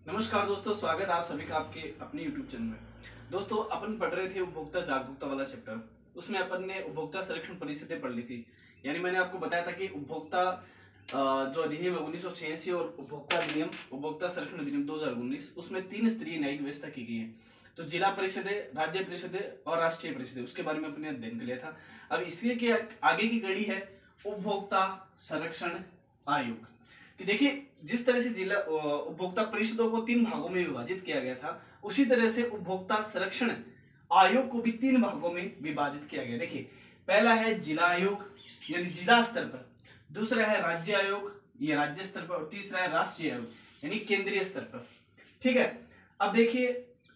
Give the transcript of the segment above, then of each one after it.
नमस्कार दोस्तों, स्वागत है आप सभी का आपके अपने YouTube चैनल में। दोस्तों, अपन पढ़ रहे थे उपभोक्ता जागरूकता वाला चैप्टर। उसमें अपन ने उपभोक्ता संरक्षण परिस्थितियां पढ़ ली थी। यानी मैंने आपको बताया था कि उपभोक्ता जो अधिनियम है 1986 और उपभोक्ता अधिनियम उपभोक्ता संरक्षण अधिनियम 2019, उसमें 3 स्तरीय न्यायिक व्यवस्था की गई है। तो जिला परिषदें, राज्य परिषदें और राष्ट्रीय परिषदें, उसके बारे में अपने अध्ययन कर लिया था। अब इसके के आगे की कड़ी है उपभोक्ता संरक्षण आयोग। कि देखिए, जिस तरह से जिला उपभोक्ता परिषदों को 3 भागों में विभाजित किया गया था, उसी तरह से उपभोक्ता संरक्षण आयोग को भी 3 भागों में विभाजित किया गया। देखिए, पहला है जिला आयोग यानी जिला स्तर पर, दूसरा है राज्य आयोग ये राज्य स्तर पर, और तीसरा है राष्ट्रीय आयोग यानी केंद्रीय स्तर पर। ठीक है। अब देखिए,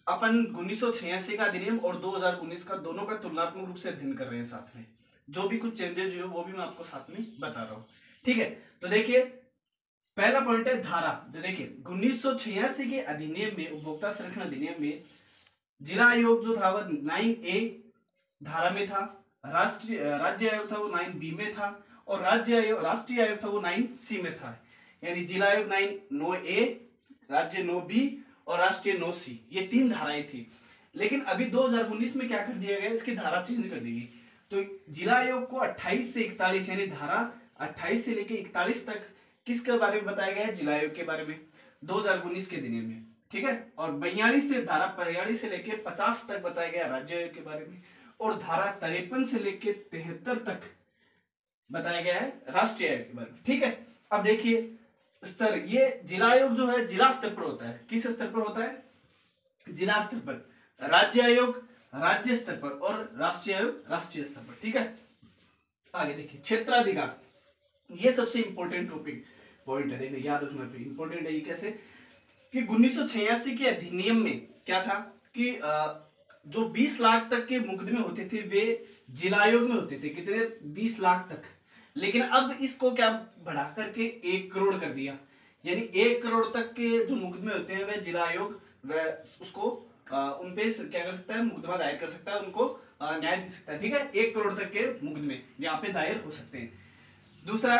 अपन 1986 का अधिनियम और 2019 का दोनों का तुलनात्मक रूप से अध्ययन कर रहे हैं साथ में। जो भी कुछ चेंजेस हुए वो भी मैं आपको साथ में बता रहा हूँ। ठीक है। तो देखिए, पहला पॉइंट है धारा। तो देखिए, 1986 के अधिनियम में, उपभोक्ता संरक्षण अधिनियम में जिला आयोग जो था वह 9A धारा में था, राज्य आयोग था वो 9B में था, और राष्ट्रीय आयोग था वो 9C में था। यानी जिला आयोग 9A, राज्य 9B और राष्ट्रीय 9C, ये 3 धाराएं थी। लेकिन अभी 2019 में क्या कर दिया गया, इसकी धारा चेंज कर दी गई। तो जिला आयोग को 28 से 41 यानी धारा 28 से लेकर 41 तक किसके बारे में बताया गया है, जिला आयोग के बारे में 2019 के अधिनियम में। ठीक है। और 42 से धारा 42 से लेकर 50 तक बताया गया राज्य आयोग के बारे में, और धारा 53 से लेकर 73 तक बताया गया है राष्ट्रीय आयोग के बारे में। ठीक है। अब देखिए स्तर, ये जिला आयोग जो है जिला स्तर पर होता है। किस स्तर पर होता है, जिला स्तर पर। राज्य आयोग राज्य स्तर पर, और राष्ट्रीय आयोग राष्ट्रीय स्तर पर। ठीक है। आगे देखिए, क्षेत्राधिकार, ये सबसे इंपॉर्टेंट टॉपिक पॉइंट है। देखिए, याद रखना इंपॉर्टेंट है ये कैसे कि 1986 के अधिनियम में क्या था कि जो 20 लाख तक के मुकदमे होते थे वे जिला आयोग में होते थे। कितने, 20 लाख तक। लेकिन अब इसको क्या बढ़ा करके 1 करोड़ कर दिया। यानी 1 करोड़ तक के जो मुकदमे होते हैं वे जिला आयोग वह उसको उन पे क्या कर सकता है, मुकदमा दायर कर सकता है, उनको न्याय दे सकता है। ठीक है। 1 करोड़ तक के मुकदमे यहाँ पे दायर हो सकते हैं। दूसरा,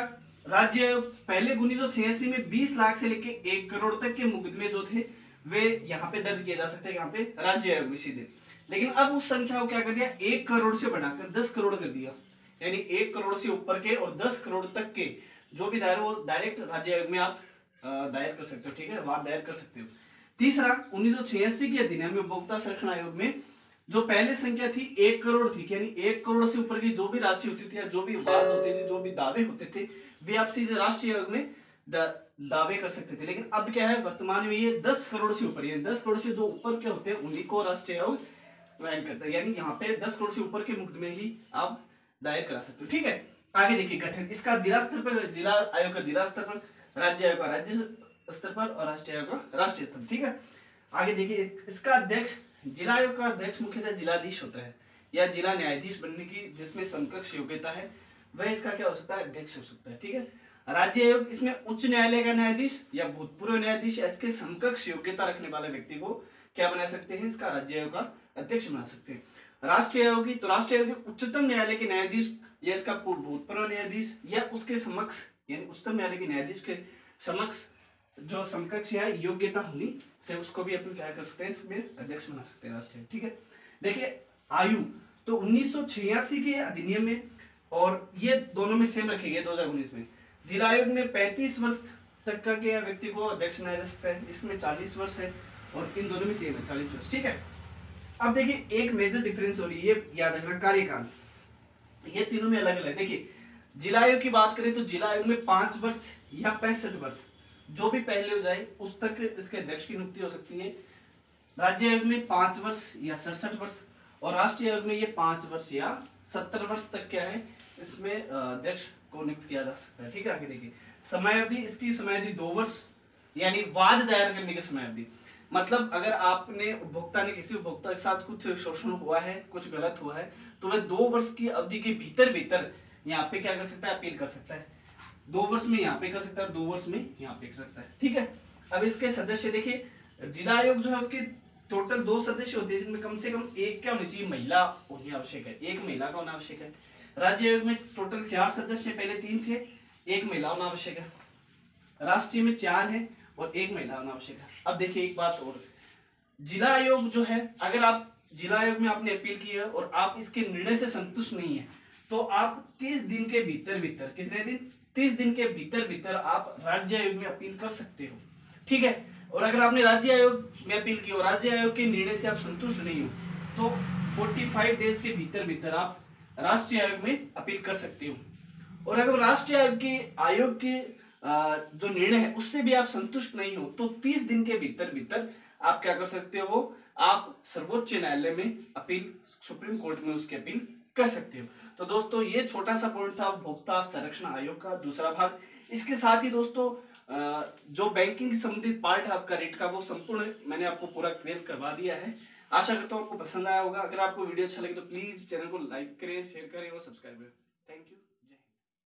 राज्य आयोग, पहले 1986 में 20 लाख से लेके 1 करोड़ तक के मुकदमे जो थे वे यहाँ पे दर्ज किए जा सकते हैं, यहाँ पे राज्य आयोग में सीधे। लेकिन अब उस संख्या को क्या कर दिया, 1 करोड़ से बढ़ाकर 10 करोड़ कर दिया। यानी 1 करोड़ से ऊपर के और 10 करोड़ तक के जो भी दायर, वो डायरेक्ट राज्य आयोग में आप दायर कर सकते हो। ठीक है, वाद दायर कर सकते हो। तीसरा, 1986 के अधिनियम में उपभोक्ता संरक्षण आयोग में जो पहले संख्या थी 1 करोड़ थी, यानी 1 करोड़ से ऊपर की जो भी राशि होती थी या जो भी वाद होते थे, जो भी दावे होते थे, वे आप सीधे राष्ट्रीय आयोग में दावे कर सकते थे। लेकिन अब क्या है, वर्तमान में ये 10 करोड़ से ऊपर, यानी 10 करोड़ से जो ऊपर के होते हैं उन्हीं को राष्ट्रीय आयोग दायर करता है। यानी यहाँ पे 10 करोड़ से ऊपर के मुकदमे ही आप दायर करा सकते हो। ठीक है। आगे देखिए, गठन, इसका जिला स्तर पर, जिला आयोग का जिला स्तर पर, राज्य आयोग का राज्य स्तर पर, और राष्ट्रीय आयोग का राष्ट्रीय स्तर पर। ठीक है। आगे देखिए, इसका अध्यक्ष, जिला आयोग का अध्यक्ष मुख्यतः जिलाधीश होता है या जिला न्यायाधीश बनने की जिसमें समकक्ष योग्यता है, वह इसका क्या हो सकता है, अध्यक्ष हो सकता है। ठीक है। राज्य आयोग, इसमें उच्च न्यायालय का न्यायाधीश या भूतपूर्व न्यायाधीश या इसके समकक्ष योग्यता रखने वाले व्यक्ति को क्या बना सकते हैं, इसका राज्य आयोग का अध्यक्ष बना सकते हैं। राष्ट्रीय आयोग की, तो राष्ट्रीय आयोग के उच्चतम न्यायालय के न्यायाधीश या इसका भूतपूर्व न्यायाधीश या उसके समक्ष, यानी उच्चतम न्यायालय के न्यायाधीश के समक्ष जो समकक्ष या योग्यता होनी से उसको भी अपन क्या कर सकते हैं, इसमें अध्यक्ष बना सकते हैं राष्ट्रीय। ठीक है। देखिए, आयु, तो 1986 के अधिनियम में और ये दोनों में सेम रखे गए 2019 में। जिला आयोग में 35 वर्ष तक का के व्यक्ति को अध्यक्ष बनाया जा सकता है, इसमें 40 वर्ष है, और इन दोनों में सेम है 40 वर्ष। ठीक है। अब देखिए, एक मेजर डिफरेंस हो रही है, ये याद रखना, कार्यकाल, ये तीनों में अलग अलग। देखिए, जिला आयोग की बात करें तो जिला आयोग में 5 वर्ष या 65 वर्ष, जो भी पहले हो जाए उस तक इसके अध्यक्ष की नियुक्ति हो सकती है। राज्य आयोग में 5 वर्ष या 67 वर्ष, और राष्ट्रीय आयोग में ये 5 वर्ष या 70 वर्ष तक क्या है, इसमें अध्यक्ष को नियुक्त किया जा सकता है। ठीक है। आगे देखिए, समयावधि, इसकी समयावधि 2 वर्ष, यानी वाद दायर करने की समयावधि। मतलब अगर आपने, उपभोक्ता ने, किसी उपभोक्ता के साथ कुछ शोषण हुआ है, कुछ गलत हुआ है, तो वह 2 वर्ष की अवधि के भीतर भीतर यहाँ पे क्या कर सकता है, अपील कर सकता है। 2 वर्ष में यहाँ पे कर सकता है, 2 वर्ष में यहाँ पे कर सकता है। ठीक है। अब इसके सदस्य देखिए, जिला आयोग जो है उसके टोटल 2 सदस्य होते हैं, जिनमें कम से कम एक क्या होनी चाहिए, महिला होनी आवश्यक है, एक महिला का होना आवश्यक है। राज्य आयोग में टोटल 4 सदस्य, पहले 3 थे, एक महिला होना आवश्यक है। राष्ट्रीय में 4 है और 1 महिला होना आवश्यक है। अब देखिए एक बात और, जिला आयोग जो है, अगर आप जिला आयोग में आपने अपील की है और आप इसके निर्णय से संतुष्ट नहीं है, तो आप 30 दिन के भीतर भीतर, कितने दिन, 30 दिन के भीतर भीतर आप राज्य आयोग में अपील कर सकते हो, ठीक है। और अगर आपने राज्य आयोग में अपील की और राज्य आयोग के निर्णय से आप संतुष्ट नहीं हो, तो 45 डेज के भीतर भीतर आप राष्ट्रीय आयोग में अपील कर सकते हो। और अगर राष्ट्रीय आयोग के जो निर्णय है उससे भी आप संतुष्ट नहीं हो, तो 30 दिन के भीतर भीतर आप क्या कर सकते हो, आप सर्वोच्च न्यायालय में अपील, सुप्रीम कोर्ट में उसकी अपील कर सकते हो। तो दोस्तों ये छोटा सा पॉइंट था उपभोक्ता संरक्षण आयोग का दूसरा भाग। इसके साथ ही दोस्तों जो बैंकिंग संबंधित पार्ट है आपका रेट का, वो संपूर्ण मैंने आपको पूरा क्लियर करवा दिया है। आशा करता हूँ आपको पसंद आया होगा। अगर आपको वीडियो अच्छा लगे तो प्लीज चैनल को लाइक करें, शेयर करें और सब्सक्राइब करें। Thank you.